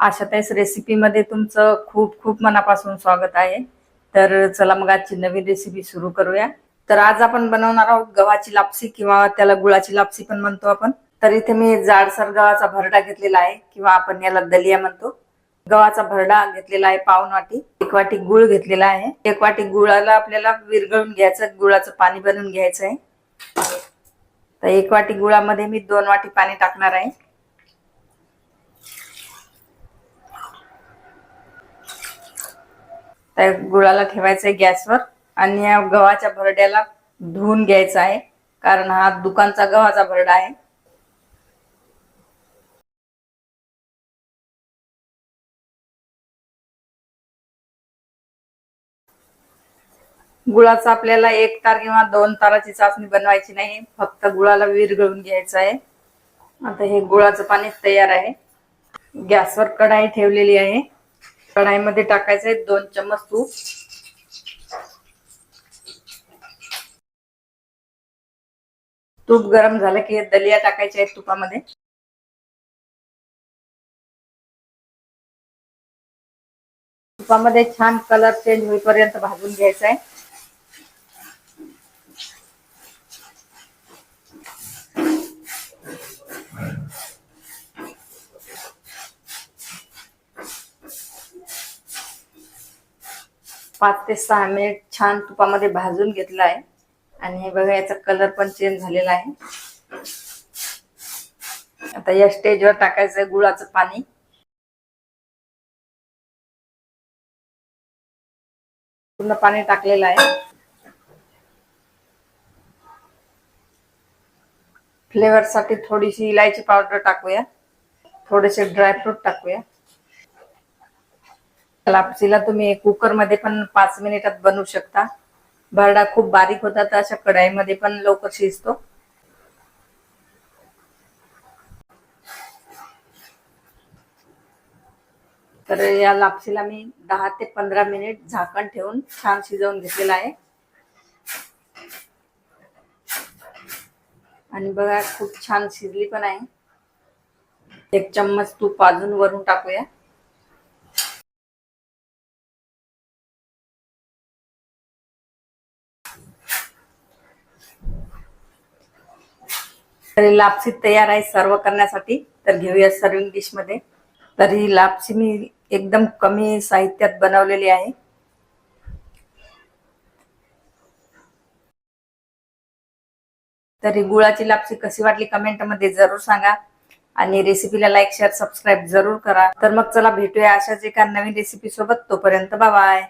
आशाताईस recipe मध्ये तुमचं खूप खूप मनापासून स्वागत आहे। तर चला मग आजची नवीन रेसिपी सुरू करूया। तर आज आपण बनवणार आहोत गव्हाची लापसी किंवा त्याला गुळाची लापसी पण म्हणतो आपण। तर इथे मी जाडसर गव्हाचा भरडा घेतलेला आहे किंवा आपण याला दलिया म्हणतो। गव्हाचा भरडा घेतलेला आहे पाऊण वाटी, 1 वाटी गुळ घेतलेला आहे। 1 वाटी गुळाला आपल्याला विरघळून घ्यायचं, गुळाचं पाणी बनवून घ्यायचं आहे। तर 1 वाटी गुळामध्ये मी 2 वाटी पाणी टाकणार आहे। त्या गुळाला ठेवायचं आहे गॅसवर आणि या गव्हाच्या भरड्याला धुवून घ्यायचा आहे, कारण हा दुकानचा गव्हाचा भरडा आहे। गुळाचा आपल्याला 1 तार किंवा 2 ताराची चासणी बनवायची नाही, फक्त गुळाला विरघळून घ्यायचं आहे। आता हे गुळाचं पाणी तयार आहे। गॅसवर कढाई ठेवलेली आहे। कढाईमध्ये टाकायचं आहे 2 चम्मच तूप। तूप गरम झालं की दलिया टाकायचे आहे तुपामध्ये। तुपामध्ये छान कलर चेंज होईपर्यंत भाजून घ्यायचा आहे। पाच ते 6 मिनिट छान तुपामध्ये भाजून घेतला आहे आणि हे बघा याचा कलर पण चेंज झालेला आहे। आता या स्टेजवर टाकायचं आहे गुळाचं पाणी। पूर्ण पाणी टाकलेलं आहे। फ्लेवर साठी थोडीशी इलायची पावडर टाकूया, थोडेसे ड्रायफ्रूट टाकूया। लापसीला तुम्ही कुकर मध्ये पण 5 मिनिटात बनवू शकता। भरडा खूप बारीक होता तर अशा कढाईमध्ये पण लवकर शिजतो। तर या लापसीला मी 10 ते 15 मिनिट झाकण ठेवून छान शिजवून घेतलेला आहे आणि बघा खूप छान शिजली पण आहे। 1 चम्मच तूप अजून वरून टाकूया। तर लापसी तयार आहे सर्व करण्यासाठी। तर घेऊया सर्विंग डिश मध्ये। तर ही लापसी मी एकदम कमी साहित्यात बनवलेली आहे। तर ही गुळाची लापसी कशी वाटली कमेंट मध्ये जरूर सांगा आणि रेसिपीला लाईक शेअर सबस्क्राईब जरूर करा। तर मग चला भेटूया अशाच एका नवीन रेसिपी सोबत। तोपर्यंत बाय बाय।